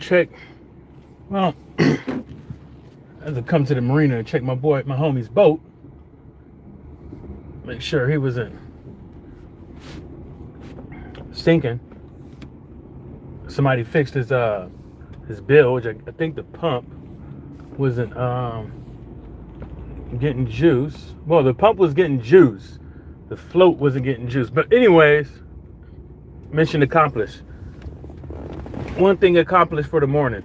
check. Well, I had to come to the marina and check my homie's boat. Make sure he wasn't sinking. Somebody fixed his bill, which I think the pump wasn't getting juice. Well, the pump was getting juice. The float wasn't getting juice. But anyways, mission accomplished. One thing accomplished for the morning.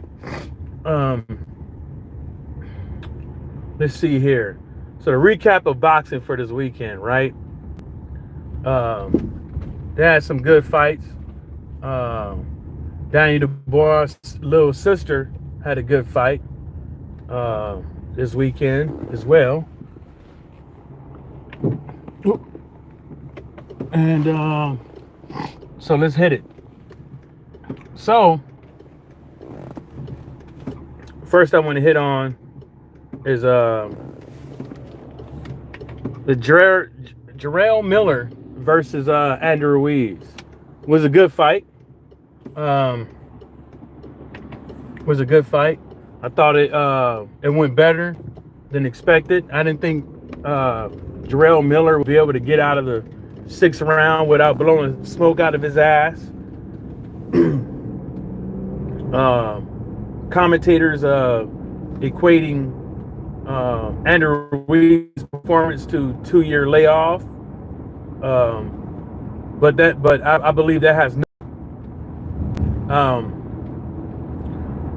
Let's see here. So the recap of boxing for this weekend, right? They had some good fights. Danny Dubois' little sister had a good fight this weekend as well. And so let's hit it. So first I want to hit on is the Jarrell Miller versus Andrew Ruiz. Was a good fight. Was a good fight. I thought it went better than expected. I didn't think Jarrell Miller would be able to get out of the 6th round without blowing smoke out of his ass. Commentators equating Andrew Ruiz's performance to 2-year layoff. But I believe that has no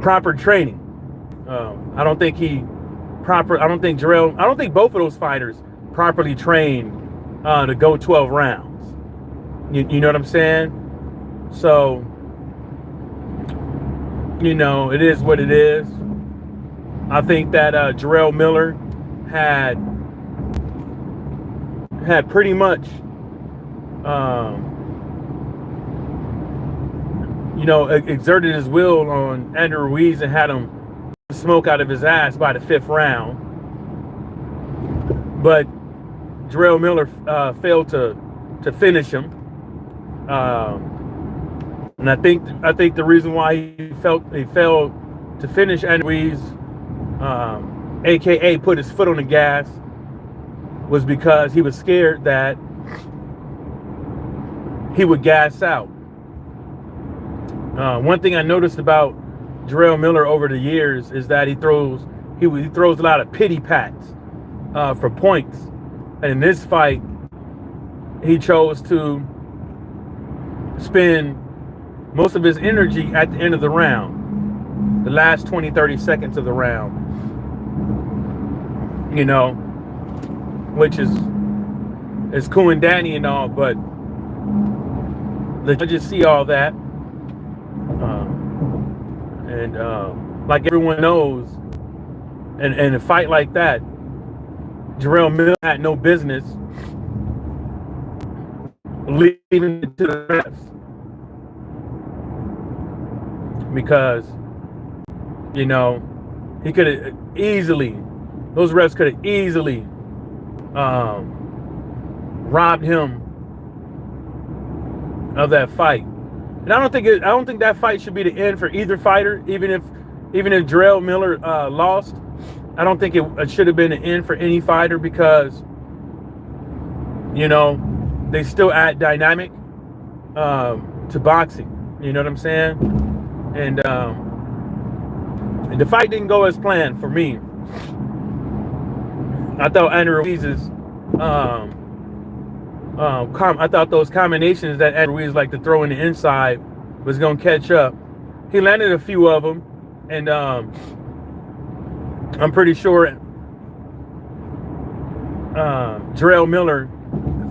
proper training. I don't think both of those fighters properly trained to go 12 rounds. You know what I'm saying? So, it is what it is. I think that Jarrell Miller had pretty much exerted his will on Andrew Ruiz and had him smoke out of his ass by the 5th round. But Jarrell Miller failed to finish him. And I think the reason why he failed to finish Andrew Ruiz, aka put his foot on the gas, was because he was scared that he would gas out. One thing I noticed about Jarrell Miller over the years is that he throws a lot of pity pats for points. And in this fight, he chose to spend most of his energy at the end of the round, the last 20, 30 seconds of the round, which is cool and dandy and all, but the judges see all that. Like everyone knows, in a fight like that, Jarrell Miller had no business leaving it to the refs, because he could have easily, those refs could have easily robbed him of that fight. And I don't think that fight should be the end for either fighter. Even if Jarrell Miller lost, I don't think it should have been the end for any fighter, because they still add dynamic to boxing. You know what I'm saying? And the fight didn't go as planned for me. I thought Andrew Ruiz's I thought those combinations that Andrew Ruiz liked to throw in the inside was going to catch up. He landed a few of them, and I'm pretty sure Jarrell Miller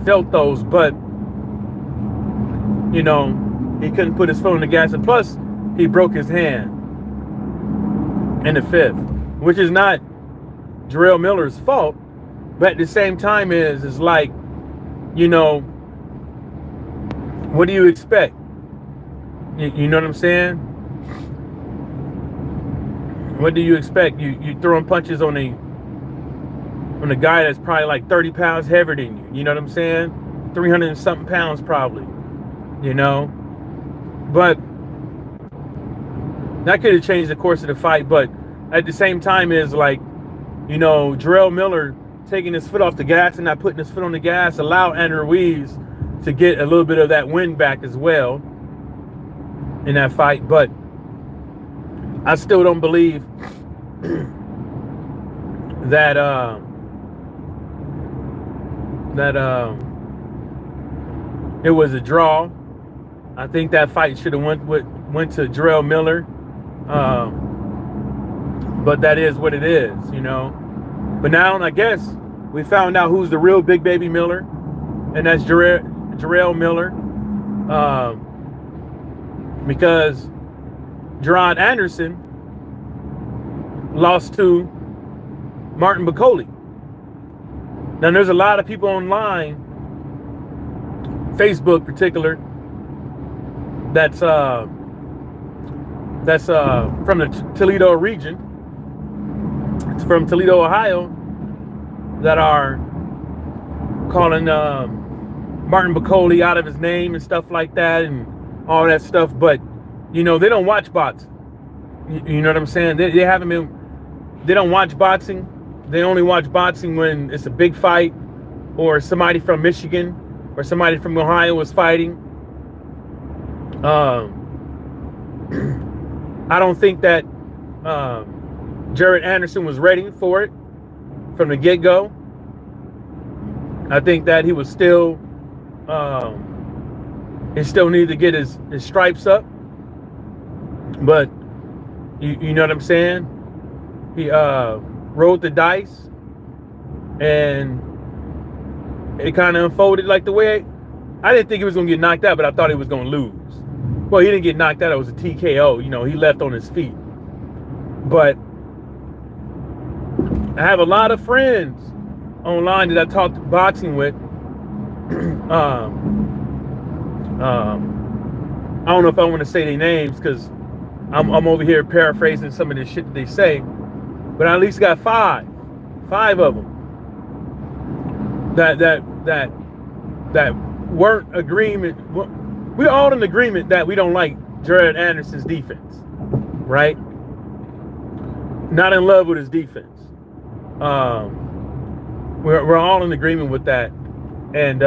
felt those, but he couldn't put his foot on the gas, and plus he broke his hand in the 5th, which is not Jarrell Miller's fault, but at the same time is like, what do you expect? You know what I'm saying? What do you expect? You throwing punches on a guy that's probably like 30 pounds heavier than you. You know what I'm saying? 300 and something pounds probably. But That could have changed the course of the fight, but at the same time is like, you know, Jarrell Miller taking his foot off the gas and not putting his foot on the gas allowed Andrew Ruiz to get a little bit of that win back as well in that fight. But I still don't believe that it was a draw. I think that fight should have went to Jarrell Miller. But that is what it is, you know. But now I guess we found out who's the real Big Baby Miller, and that's Jarrell Miller. Because Gerard Anderson lost to Martin Bakole. Now there's a lot of people online, Facebook particular, that's from the Toledo region. It's from Toledo, Ohio, that are calling Martin Bakole out of his name and stuff like that and all that stuff. But, you know, they don't watch boxing. You know what I'm saying? They don't watch boxing. They only watch boxing when it's a big fight or somebody from Michigan or somebody from Ohio is fighting. I don't think that Jared Anderson was ready for it from the get-go. I think that he was still he still needed to get his stripes up. But you know what I'm saying? He rolled the dice and it kind of unfolded like the way I didn't think he was gonna get knocked out, but I thought he was gonna lose. Well, he didn't get knocked out, it was a TKO, you know, he left on his feet. But I have a lot of friends online that I talked boxing with. I don't know if I want to say their names because I'm over here paraphrasing some of the shit that they say, but I at least got five of them that weren't agreement. We're all in agreement that we don't like Jared Anderson's defense, right? Not in love with his defense. We're all in agreement with that, and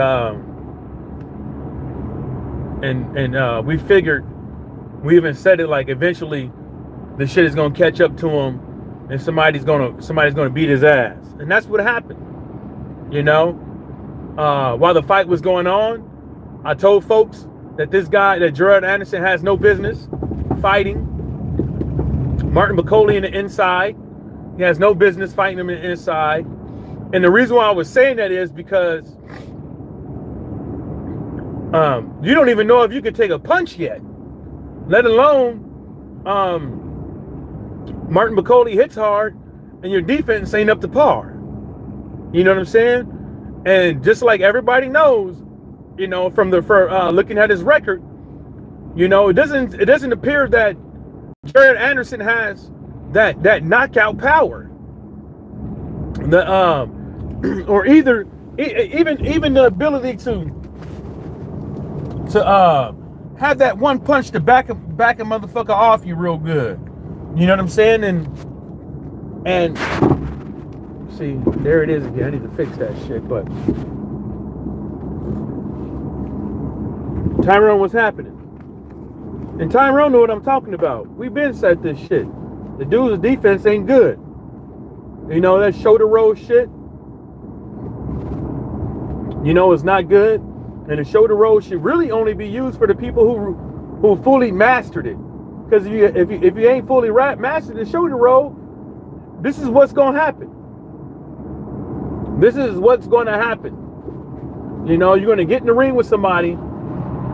we figured, we even said it, like eventually the shit is gonna catch up to him, and somebody's gonna beat his ass, and that's what happened. You know, while the fight was going on, I told folks that that Gerard Anderson has no business fighting Martin Bakole in the inside. He has no business fighting him in the inside. And the reason why I was saying that is because you don't even know if you can take a punch yet, let alone Martin Bakole hits hard and your defense ain't up to par. You know what I'm saying? And just like everybody knows, you know, from looking at his record, you know, it doesn't appear that Jared Anderson has that knockout power. Or even the ability to have that one punch to back a motherfucker off you real good. You know what I'm saying? And see, there it is again. I need to fix that shit, but Tyrone, what's happening? And Tyrone know what I'm talking about. We've been said this shit. The dude's defense ain't good. You know, that shoulder roll shit, you know, it's not good. And the shoulder roll should really only be used for the people who fully mastered it. Because if you ain't fully mastered the shoulder roll, this is what's going to happen. This is what's going to happen. You know, you're going to get in the ring with somebody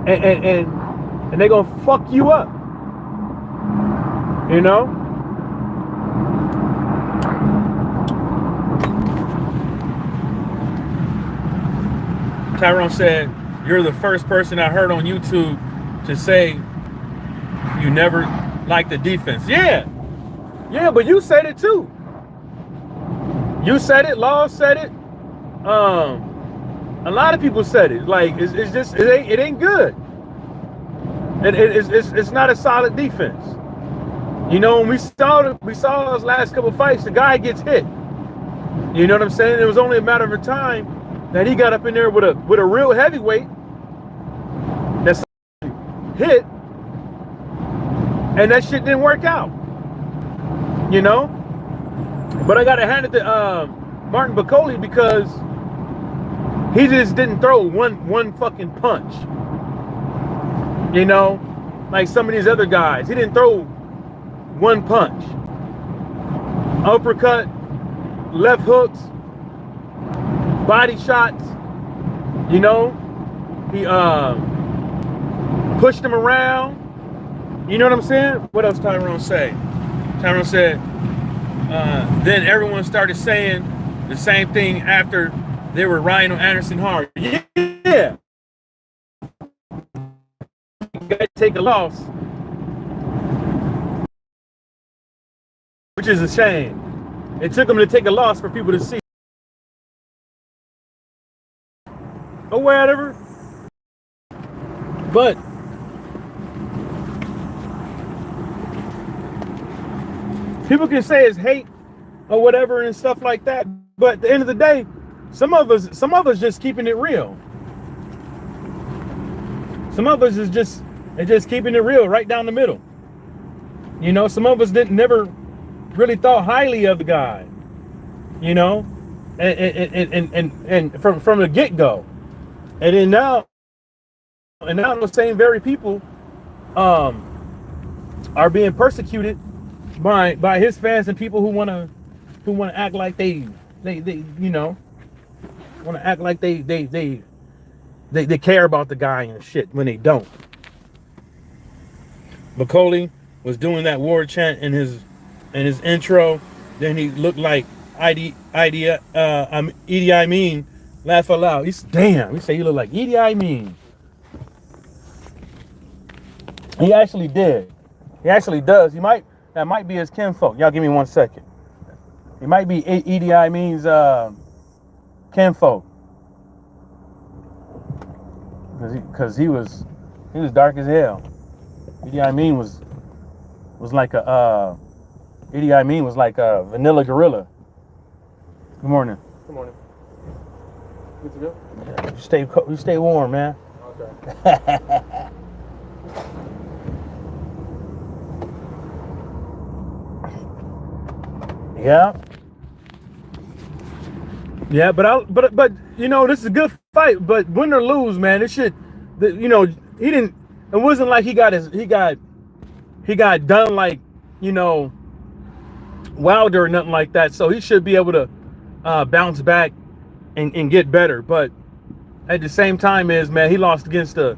and they're going to fuck you up. You know? Tyrone said, "You're the first person I heard on YouTube to say you never liked the defense." Yeah, but you said it too. You said it. Law said it. A lot of people said it. Like it's just it ain't good. It's not a solid defense. You know, when we saw those last couple fights, the guy gets hit. You know what I'm saying? It was only a matter of time that he got up in there with a real heavyweight that's hit, and that shit didn't work out. You know? But I gotta hand it to Martin Bakole, because he just didn't throw one fucking punch. You know, like some of these other guys, he didn't throw one punch. Uppercut, left hooks, body shots. You know, he pushed him around. You know what I'm saying? What else Tyrone say? Tyrone said, then everyone started saying the same thing after they were riding on Anderson hard. Yeah. You got to take a loss, which is a shame. It took him to take a loss for people to see. Or whatever. But people can say it's hate or whatever and stuff like that. But at the end of the day, some of us just keeping it real. Some of us is just keeping it real right down the middle. You know, some of us never really thought highly of the guy. You know, and from the get-go. And then now those same very people are being persecuted by his fans and people who wanna act like they you know, wanna act like they care about the guy and shit when they don't. Bakole was doing that war chant in his intro. Then he looked like Idi Amin. Laugh out loud. He's damn. He said he looked like Idi Amin. He actually did. He actually does. That might be his kinfolk. Y'all give me 1 second. He might be Idi Amin's kinfolk. Because he was dark as hell. Idi Amin was like a vanilla gorilla. Good morning. Good morning. Good to go? Yeah, you stay warm, man. Okay. Yeah, but you know, this is a good fight. But win or lose, man, it should. You know, he didn't. It wasn't like he got done like, you know, Wilder or nothing like that. So he should be able to bounce back and get better. But at the same time, man, he lost against because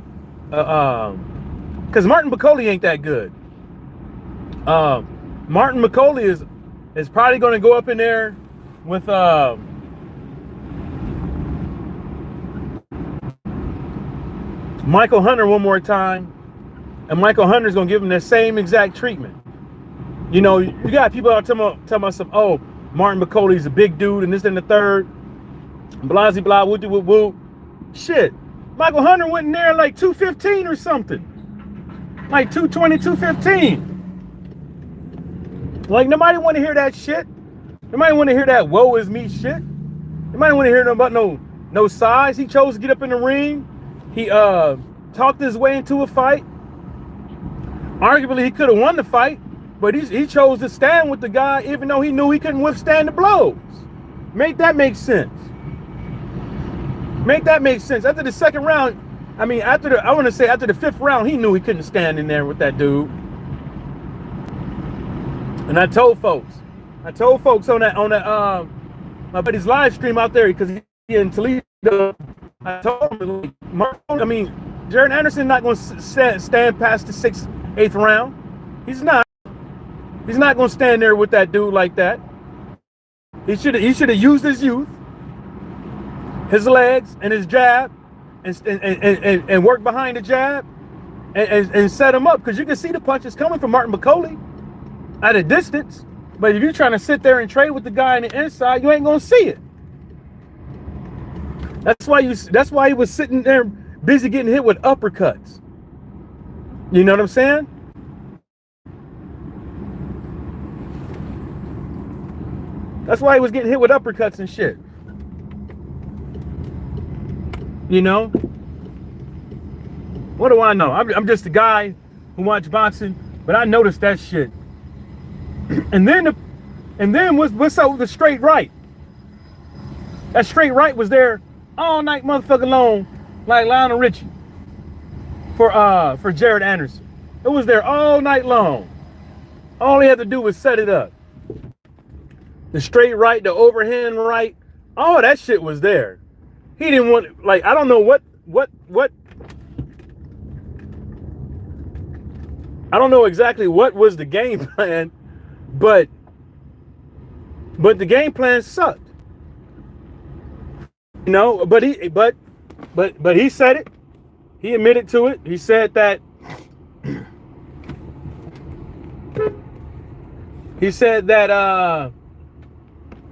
Martin Bakole ain't that good. Martin Bakole is probably going to go up in there with Michael Hunter one more time, and Michael Hunter's going to give him the same exact treatment. You know, you got people out talking about some, oh, Martin Bakole's a big dude and this and the third, blah, blah, blah, whoop, whoop, whoop. Shit, Michael Hunter went in there like 215 or something. Like 220, 215. Like, nobody want to hear that shit. Nobody want to hear that woe is me shit. Nobody want to hear about no size. He chose to get up in the ring. He talked his way into a fight. Arguably, he could have won the fight, but he chose to stand with the guy even though he knew he couldn't withstand the blows. Make that make sense. Make that make sense. After the second round, I mean, after the fifth round, he knew he couldn't stand in there with that dude. And I told folks on that my buddy's live stream out there, because he in Toledo. I told him, Jared Anderson not going to stand past the 8th round. He's not. He's not going to stand there with that dude like that. He should have used his youth, his legs, and his jab, and work behind the jab, and set him up, because you can see the punches coming from Martin Bakole at a distance. But if you're trying to sit there and trade with the guy on the inside, you ain't going to see it. That's why he was sitting there busy getting hit with uppercuts. You know what I'm saying? That's why he was getting hit with uppercuts and shit. You know? What do I know? I'm just a guy who watch boxing, but I noticed that shit. And then what's up with the straight right? That straight right was there all night motherfucking long, like Lionel Richie for Jared Anderson. It was there all night long. All he had to do was set it up. The straight right, the overhand right, all that shit was there. He didn't want, like, I don't know what I don't know exactly what was the game plan, but the game plan sucked. You know, but he said it. He admitted to it. He said that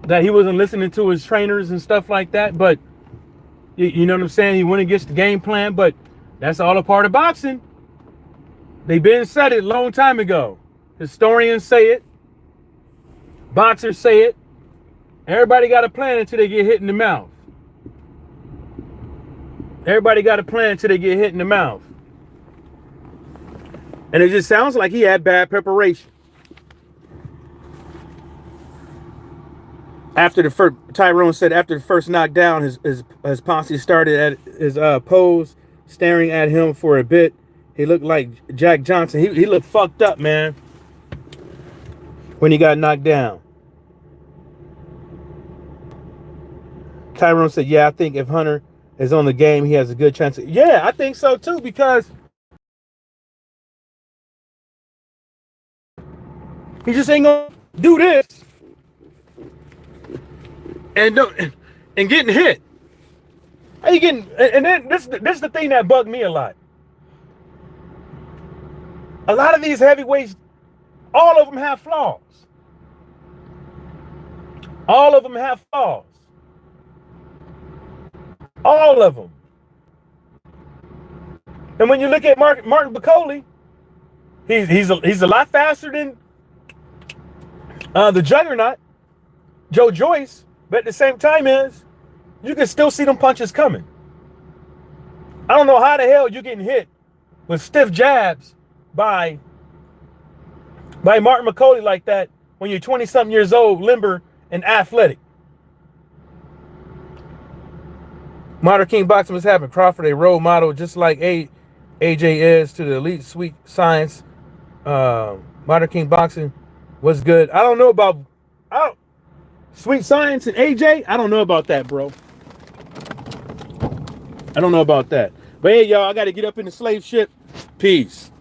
that he wasn't listening to his trainers and stuff like that, but you know what I'm saying? He went against the game plan, but that's all a part of boxing. They been said it a long time ago. Historians say it. Boxers say it. Everybody got a plan until they get hit in the mouth. Everybody got a plan until they get hit in the mouth. And it just sounds like he had bad preparation. After the first, Tyrone said after the first knockdown, his posse started at his pose, staring at him for a bit. He looked like Jack Johnson. He looked fucked up, man, when he got knocked down. Tyrone said, yeah, I think if Hunter is on the game, he has a good chance. Yeah, I think so too, because he just ain't gonna do this and getting hit. How you getting? And then this is the thing that bugged me a lot. A lot of these heavyweights, all of them have flaws. All of them have flaws. All of them. And when you look at Martin Bakole, he's a lot faster than the juggernaut, Joe Joyce, but at the same time you can still see them punches coming. I don't know how the hell you're getting hit with stiff jabs by Martin Bakole like that when you're 20-something years old, limber and athletic. Modern King Boxing was having Crawford a role model just like AJ is to the elite Sweet Science. Modern King Boxing was good. I don't know about Sweet Science and AJ. I don't know about that, bro. I don't know about that. But hey, y'all, I got to get up in the slave ship. Peace.